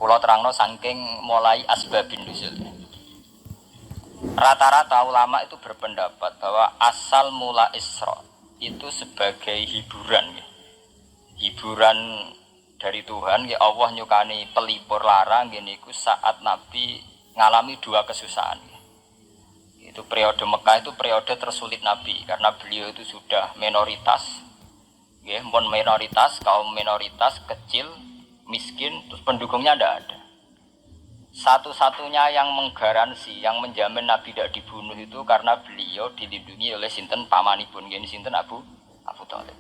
Kula terangno saking mulai asbabun nuzul. Rata-rata ulama itu berpendapat bahwa asal mula Isra itu sebagai hiburan ya. Hiburan dari Tuhan ya, Allah nyukani pelipur larang gini ku saat Nabi ngalami dua kesusahan ya. Itu periode Mekah itu periode tersulit Nabi karena beliau itu sudah minoritas ya, kaum minoritas kecil, miskin, terus pendukungnya tidak ada. Satu-satunya yang menggaransi, yang menjamin Nabi tidak dibunuh itu karena beliau dilindungi oleh sinten pamanipun, gini sinten Abu Thalib.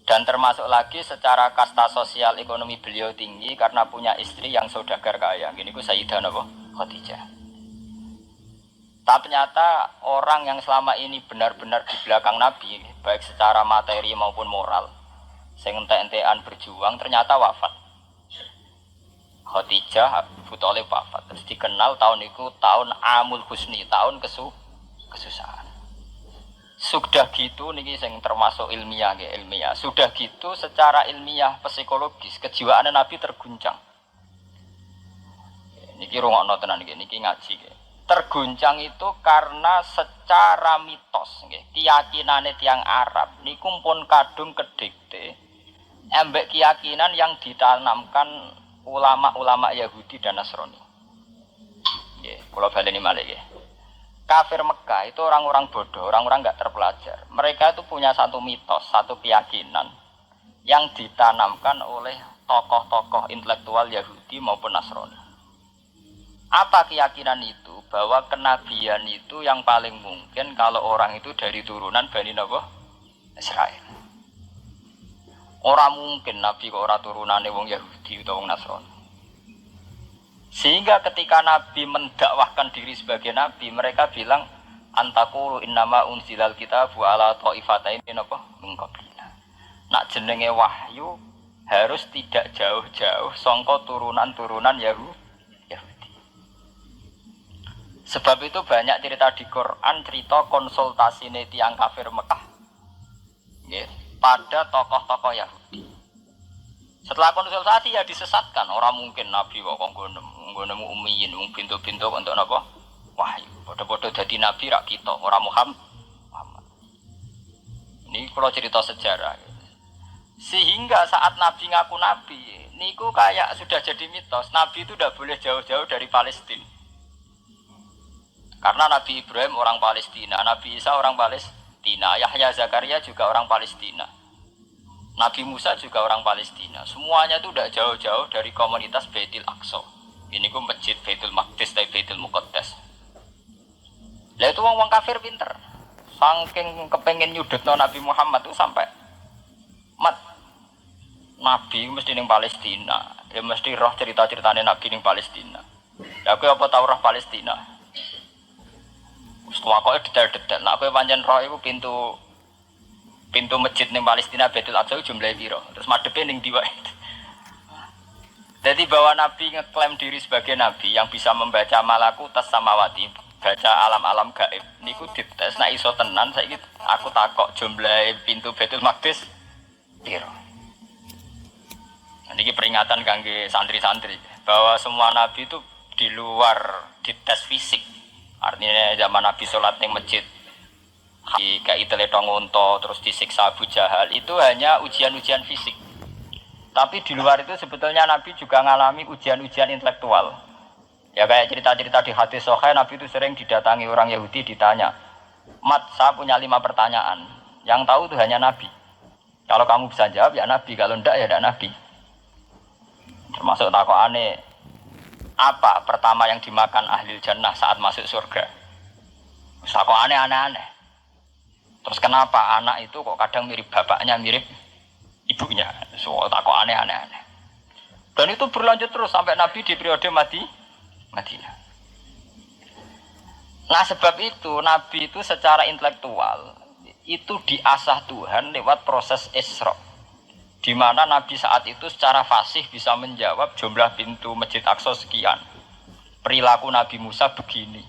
Dan termasuk lagi secara kasta sosial ekonomi beliau tinggi karena punya istri yang saudagar kaya, gini ku Sayyidah Khadijah. Tapi ternyata orang yang selama ini benar-benar di belakang Nabi, baik secara materi maupun moral, sing entek-entekan berjuang, ternyata wafat. Khadijah Abu Thalib wafat. Terus dikenal tahun itu tahun Amul Husni, tahun kesusahan. Sudah gitu niki sing termasuk ilmiah nggih, ilmiah. Sudah gitu secara ilmiah psikologis kejiwaan Nabi terguncang. Niki rungokno tenan niki ngaji nggih. Terguncang itu karena secara mitos nggih, keyakinane tiyang Arab niku pun kadung kedikte embek keyakinan yang ditanamkan ulama-ulama Yahudi dan Nasrani. Nggih, kula baleni malih nggih. Kafir Mekah itu orang-orang bodoh, orang-orang enggak terpelajar. Mereka itu punya satu mitos, satu keyakinan yang ditanamkan oleh tokoh-tokoh intelektual Yahudi maupun Nasrani. Apa keyakinan itu? Bahwa kenabian itu yang paling mungkin kalau orang itu dari turunan Bani Israel. Orang mungkin Nabi kok ora turunane wong Yahudi utawa wong Nasrani. Sehingga ketika Nabi mendakwahkan diri sebagai Nabi, mereka bilang antakulu innama unzilal kitabu ala ta'ifataini min qablina. Nak jenenge wahyu harus tidak jauh-jauh sangka turunan-turunan Yahudi. Sebab itu banyak cerita di Quran, cerita konsultasi tiyang kafir Mekah ya, pada tokoh-tokoh Yahudi. Setelah konsultasi ya disesatkan. Orang mungkin Nabi kok nemu ummiyin, pintu-pintu untuk napa? Wahyu. Padha-padha dadi nabi rak kita, ora Muhammad. Ini kalau cerita sejarah. Sehingga saat Nabi ngaku Nabi, niku kayak sudah jadi mitos. Nabi itu tidak boleh jauh-jauh dari Palestina. Karena Nabi Ibrahim orang Palestina, Nabi Isa orang Palestina, Yahya Zakaria juga orang Palestina, Nabi Musa juga orang Palestina. Semuanya itu tidak jauh-jauh dari komunitas Baitul Aqsa. Ini ku masjid Baitul Maqdis dan Baitul Muqaddas. Lah itu wong kafir pinter. Saking kepengen nyudutno Nabi Muhammad itu sampai Nabi mesti ning Palestina. Ya mesti roh cerita-ceritane Nabi ning Palestina. Ya kowe apa tau roh Palestina? Semua kok detail-detail. Nah, kowe pancen roh iku pintu masjid ning Palestina Baitul Aqsa jumlahe piro? Terus madepe ning ndi wae. Jadi bahwa Nabi ngeklaim diri sebagai Nabi yang bisa membaca malakutas samawati, baca alam-alam gaib. Niku dites nek iso tenan saiki aku takok jumlahe pintu Baitul Maqdis piro. Niki peringatan kangge santri-santri bahwa semua nabi itu di luar dites fisik. Artinya zaman Nabi sholat di masjid kayak teletong unta terus disiksa Abu Jahal itu hanya ujian-ujian fisik. Tapi di luar itu sebetulnya Nabi juga mengalami ujian-ujian intelektual. Ya kayak cerita-cerita di hadis Sahih, Nabi itu sering didatangi orang Yahudi ditanya, "Mat, saya punya 5 pertanyaan. Yang tahu itu hanya Nabi. Kalau kamu bisa jawab ya Nabi, kalau enggak ya tidak Nabi." Termasuk takokane, apa pertama yang dimakan ahli jannah saat masuk surga? Kok aneh-aneh. Terus kenapa anak itu kok kadang mirip bapaknya, mirip ibunya? So tak kok aneh-aneh. Dan itu berlanjut terus sampai Nabi di periode Madinah. Nah sebab itu Nabi itu secara intelektual itu diasah Tuhan lewat proses Isra. Di mana Nabi saat itu secara fasih bisa menjawab jumlah pintu Masjid Aqsa sekian. Perilaku Nabi Musa begini.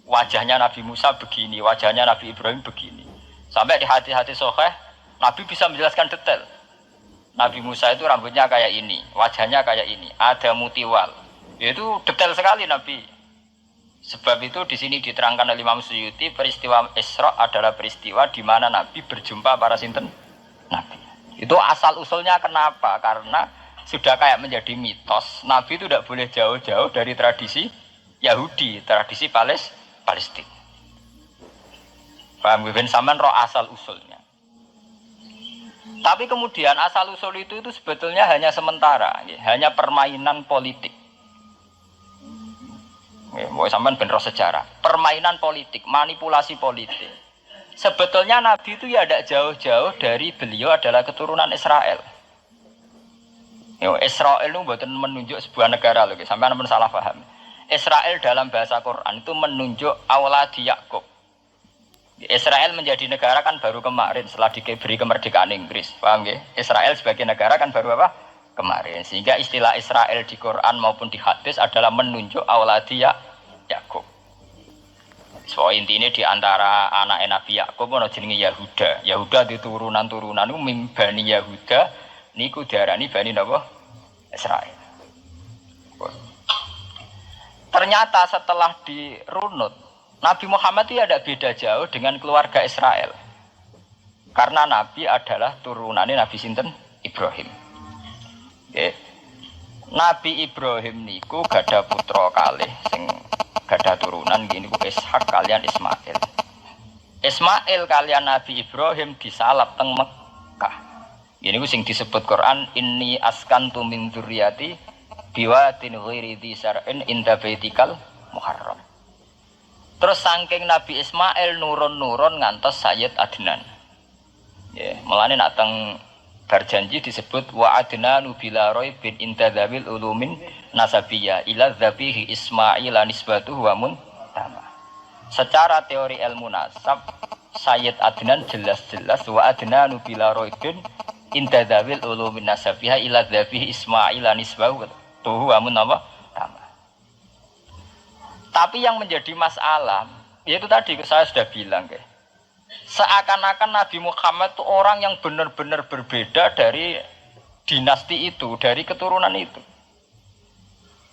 Wajahnya Nabi Musa begini, wajahnya Nabi Ibrahim begini. Sampai di hati-hati Sahih, Nabi bisa menjelaskan detail. Nabi Musa itu rambutnya kayak ini, wajahnya kayak ini, ada mutiwal. Itu detail sekali Nabi. Sebab itu di sini diterangkan oleh Imam Suyuti, peristiwa Isra adalah peristiwa di mana Nabi berjumpa para sinten Nabi. Itu asal usulnya kenapa? Karena sudah kayak menjadi mitos, Nabi itu tidak boleh jauh-jauh dari tradisi Yahudi, tradisi Palestina. Paham ben sampean roh asal usulnya. Tapi kemudian asal usul itu sebetulnya hanya sementara, ya, hanya permainan politik. Ya, mau sampean ben roh sejarah, permainan politik, manipulasi politik. Sebetulnya Nabi itu ya tidak jauh-jauh dari beliau adalah keturunan Israel. Ya, Israel itu bukan menunjuk sebuah negara loh, sampean pun salah paham. Israel dalam bahasa Quran itu menunjuk auladi Yakub. Israel menjadi negara kan baru kemarin setelah diberi kemerdekaan Inggris, paham ya? Israel sebagai negara kan baru apa? Kemarin. Sehingga istilah Israel di Quran maupun di hadis adalah menunjuk auladi Yakub. So intinya di antara anak Nabi Yakub ono jenenge Yahuda. Yahuda di turunan-turunan itu Bani Yahuda niku diarani Bani napa? Israel. Ternyata setelah dirunut Nabi Muhammad itu tidak beda jauh dengan keluarga Israel. Karena Nabi adalah turunannya Nabi sinten Ibrahim. Okay. Nabi Ibrahim niku gada putra kalih sing gada turunan gini ku Ishak kalian Ismail. Ismail kalian Nabi Ibrahim disalap teng Mekah. Ini ku sing disebut Quran inni askantu min dzurriyyati biwatin ghairi dzi sar'in inda baitikal muharram. Terus saking Nabi Ismail nurun-nurun ngantos Sayyid Adnan. Ya, mulane nak teng berjanji disebut wa adnanu bila raibin intadzabil ulumin nasabiyah ila dzabihi Ismail nisbatuhu wa muntama. Secara teori ilmu nasab Sayyid Adnan jelas-jelas wa adnanu bila raibin intadzabil ulumin nasabiyah ila dzabihi Ismail nisbatuhu wa muntama. Tapi yang menjadi masalah, yaitu tadi saya sudah bilang, seakan-akan Nabi Muhammad itu orang yang benar-benar berbeda dari dinasti itu, dari keturunan itu.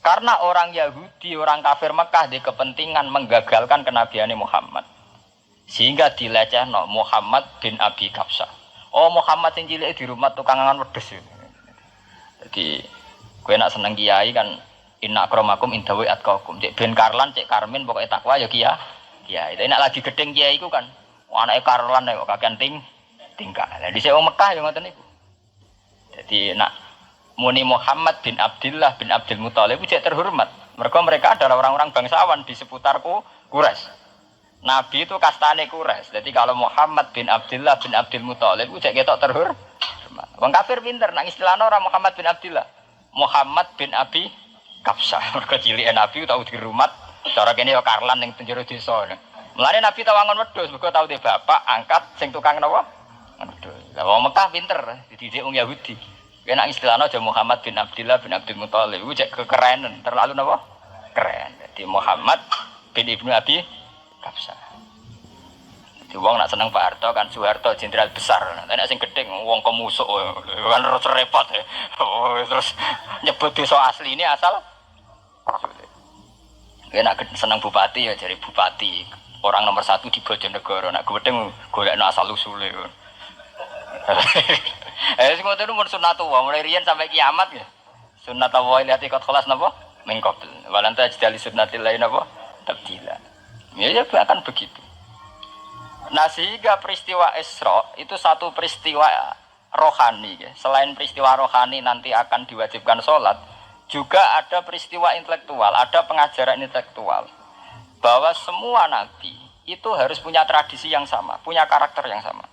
Karena orang Yahudi, orang kafir Mekah di kepentingan menggagalkan kenabian Muhammad. Sehingga dilecehno Muhammad bin Abi Kabsah. Oh Muhammad yang cilik di rumah tukang angan wedes. Jadi, gue nak seneng kiai kan, inna akramakum indawi atqakum. Cek ben Karlan, cek Karmin pokoknya takwa ya kiai. Kiai. Tapi nak lagi gedeng kiai iku kan, anake Karlan kok kakean tingkah. Lah dhisik wong Mekah ya ngoten niku. Jadi nak muni Muhammad bin Abdullah bin Abdul Muthalib cek terhormat. Mereka adalah orang-orang bangsawan di seputar Quraisy. Nabi itu kastane Quraisy. Jadi kalau Muhammad bin Abdullah bin Abdul Muthalib cek ketok terhormat. Wong kafir pinter nang istilahna ora Muhammad bin Abdullah. Muhammad bin Abi Kabsah, mereka cilik Nabi tahu dirumat, cara kene ya Karlan ning penjara desa. Mulane Nabi tahu angon wedhus, mergo tahu de bapak angkat sing tukang napa? Wedhus. Lah wong Mekah pinter, dididik wong Yahudi. Kena istilahna aja Muhammad bin Abdullah bin Abdul Muthalib, iku cek kekerenan, terlalu napa? Keren. Jadi Muhammad bin Ibnu Abi Kabsah. Jadi wong nak seneng Pak Harto kan Soeharto jenderal besar. Nek sing gedhe wong kemusuk kan repot. Oh, terus nyebut desa asli ini asal nak seneng bupati ya jadi bupati orang nomor 1 di Bojonegoro nak gedeng golekno asal usule. Sing ngoten mun sunatullah mulai riyen sampai kiamat ya. Sunatullah ilati qad khalas napa? Min qabl. Walanta jidali sunnatil lain napa? Tabdila. Ya akan begitu. Nah sehingga peristiwa Isra itu satu peristiwa rohani. Selain peristiwa rohani nanti akan diwajibkan sholat, juga ada peristiwa intelektual, ada pengajaran intelektual. Bahwa semua nabi itu harus punya tradisi yang sama, punya karakter yang sama.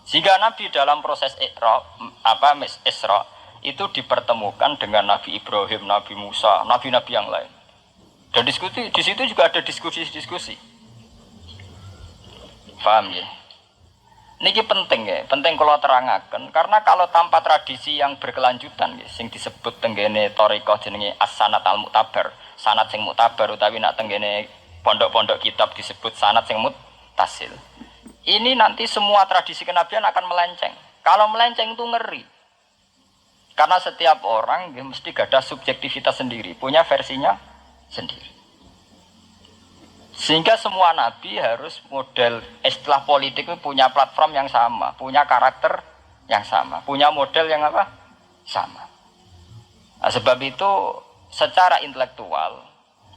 Sehingga nabi dalam proses Isra itu dipertemukan dengan Nabi Ibrahim, Nabi Musa, nabi-nabi yang lain. Dan diskusi di situ juga ada diskusi-diskusi. Paham ya? Niki penting ya, penting kalau terangaken karena kalau tanpa tradisi yang berkelanjutan ya, sing disebut tenggene thariqah jenenge as-sanad al-mu'tabar, sanad sing mu'tabar utawi nak tenggene pondok-pondok kitab disebut sanad sing muttasil. Ini nanti semua tradisi kenabian akan melenceng. Kalau melenceng itu ngeri. Karena setiap orang mesti ada subjektivitas sendiri, punya versinya sendiri. Sehingga semua nabi harus model istilah politik itu punya platform yang sama, punya karakter yang sama, punya model yang apa? Sama. Nah, sebab itu secara intelektual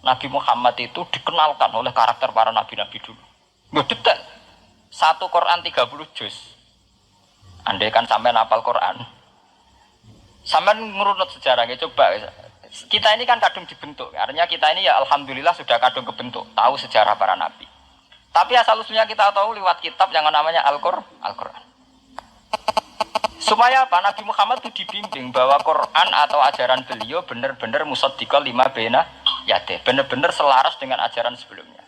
Nabi Muhammad itu dikenalkan oleh karakter para nabi-nabi dulu. Nggak detail. Satu Quran 30 juz. Andai kan sampai hafal Quran. Sampai ngurunut sejarahnya coba. Kita ini kan kadung dibentuk. Artinya kita ini ya alhamdulillah sudah kadung kebentuk. Tahu sejarah para nabi. Tapi asal usulnya kita tahu lewat kitab yang namanya Al-Quran. Supaya apa? Nabi Muhammad itu dibimbing bahwa Quran atau ajaran beliau benar-benar musaddiqal lima baina yadeh, benar-benar selaras dengan ajaran sebelumnya.